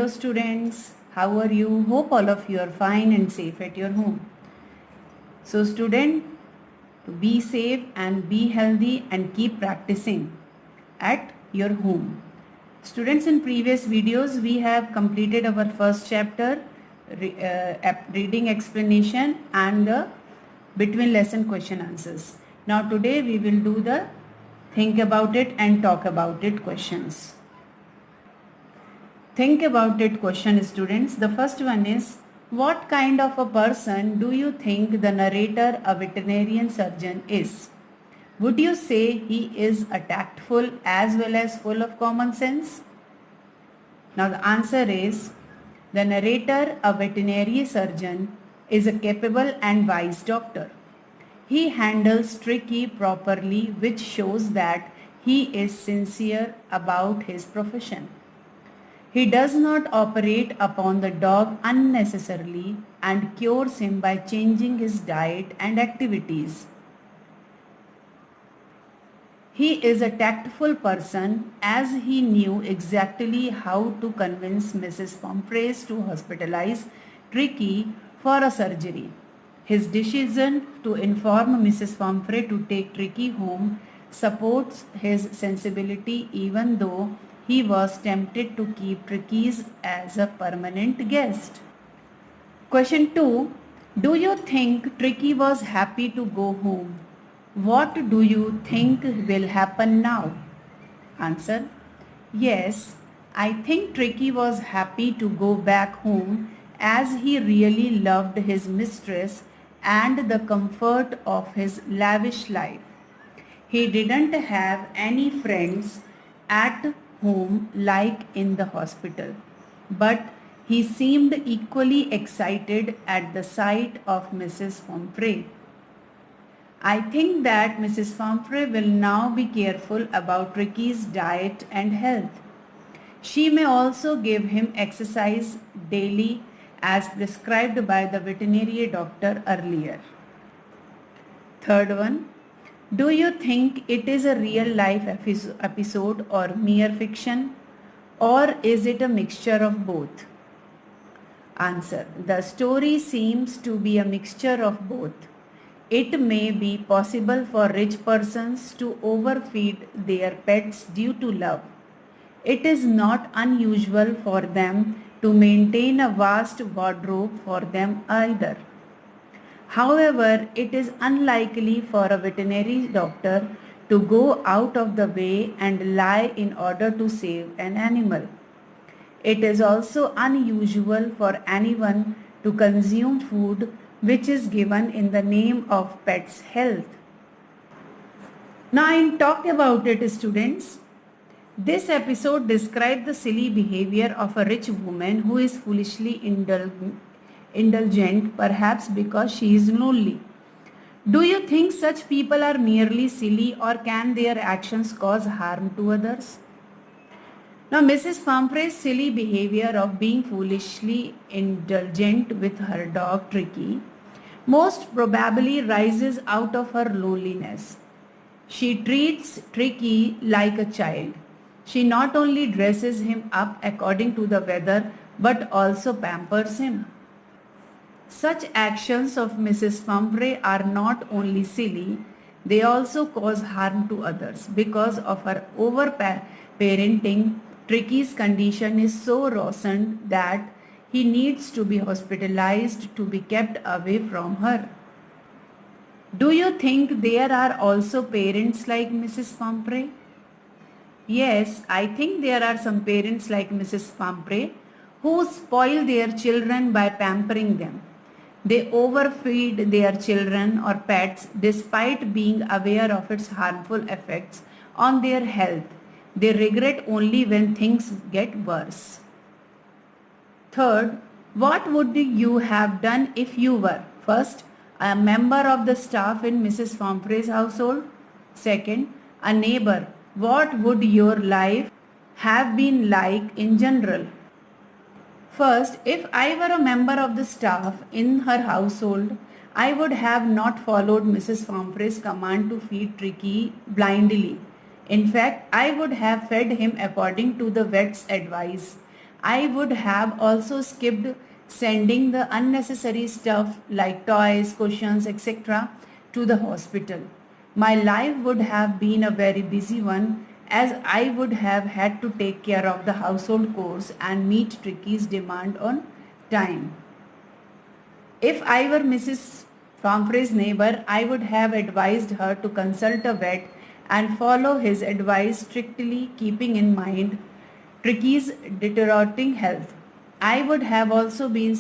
Hello students, how are you? Hope all of you are fine and safe at your home. So student, to be safe and be healthy and keep practicing at your home. Students, in previous videos we have completed our first chapter, reading explanation and the between lesson question answers. Now today we will do the think about it and talk about it questions. Think about it question, students. The first one is, what kind of a person do you think the narrator, a veterinarian surgeon, is? Would you say he is a tactful as well as full of common sense? Now the answer is, the narrator, a veterinary surgeon, is a capable and wise doctor. He handles tricky properly, which shows that he is sincere about his profession. He does not operate upon the dog unnecessarily and cures him by changing his diet and activities. He is a tactful person, as he knew exactly how to convince Mrs. Pomfrey to hospitalize Tricky for a surgery. His decision to inform Mrs. Pomfrey to take Tricky home supports his sensibility, even though he was tempted to keep Tricky's as a permanent guest. Question 2. Do you think Tricky was happy to go home? What do you think will happen now? Answer. Yes, I think Tricky was happy to go back home, as he really loved his mistress and the comfort of his lavish life. He didn't have any friends at home like in the hospital, but he seemed equally excited at the sight of Mrs. Pomfrey. I think that Mrs. Pomfrey will now be careful about Ricky's diet and health. She may also give him exercise daily as prescribed by the veterinary doctor earlier. Third one, do you think it is a real life episode or mere fiction, or is it a mixture of both? Answer. The story seems to be a mixture of both. It may be possible for rich persons to overfeed their pets due to love. It is not unusual for them to maintain a vast wardrobe for them either. However, it is unlikely for a veterinary doctor to go out of the way and lie in order to save an animal. It is also unusual for anyone to consume food which is given in the name of pet's health. Now, in Talk About It, students, this episode describes the silly behavior of a rich woman who is foolishly indulgent, perhaps because she is lonely. Do you think such people are merely silly, or can their actions cause harm to others? Now, Mrs. Pomfrey's silly behavior of being foolishly indulgent with her dog Tricky most probably rises out of her loneliness. She treats Tricky like a child. She not only dresses him up according to the weather but also pampers him. Such actions of Mrs. Pomfrey are not only silly, they also cause harm to others. Because of her over-parenting, Tricky's condition is so worsened that he needs to be hospitalized to be kept away from her. Do you think there are also parents like Mrs. Pomfrey? Yes, I think there are some parents like Mrs. Pomfrey who spoil their children by pampering them. They overfeed their children or pets despite being aware of its harmful effects on their health. They regret only when things get worse. Third, what would you have done if you were, first, a member of the staff in Mrs. Pomfrey's household? Second, a neighbor. What would your life have been like in general? First, if I were a member of the staff in her household, I would have not followed Mrs. Pomfrey's command to feed Tricky blindly. In fact, I would have fed him according to the vet's advice. I would have also skipped sending the unnecessary stuff like toys, cushions, etc. to the hospital. My life would have been a very busy one as I would have had to take care of the household chores and meet Tricky's demand on time. If I were Mrs. Pumphrey's neighbor, I would have advised her to consult a vet and follow his advice strictly, keeping in mind Tricky's deteriorating health. I would have also been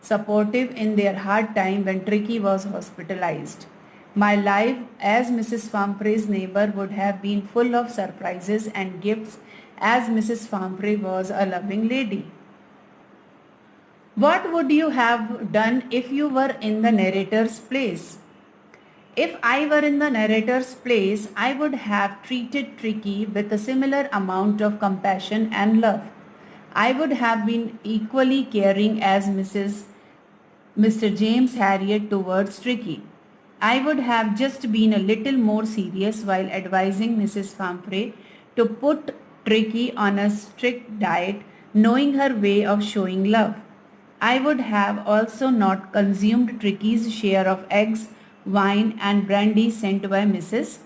supportive in their hard time when Tricky was hospitalized. My life as Mrs. Pumphrey's neighbor would have been full of surprises and gifts as Mrs. Pumphrey was a loving lady. What would you have done if you were in the narrator's place? If I were in the narrator's place, I would have treated Tricky with a similar amount of compassion and love. I would have been equally caring as Mr. James Harriet towards Tricky. I would have just been a little more serious while advising Mrs. Pumphrey to put Tricky on a strict diet, knowing her way of showing love. I would have also not consumed Tricky's share of eggs, wine and brandy sent by Mrs.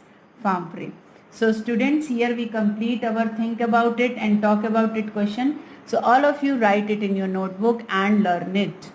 Pumphrey. So students, here we complete our think about it and talk about it question. So all of you write it in your notebook and learn it.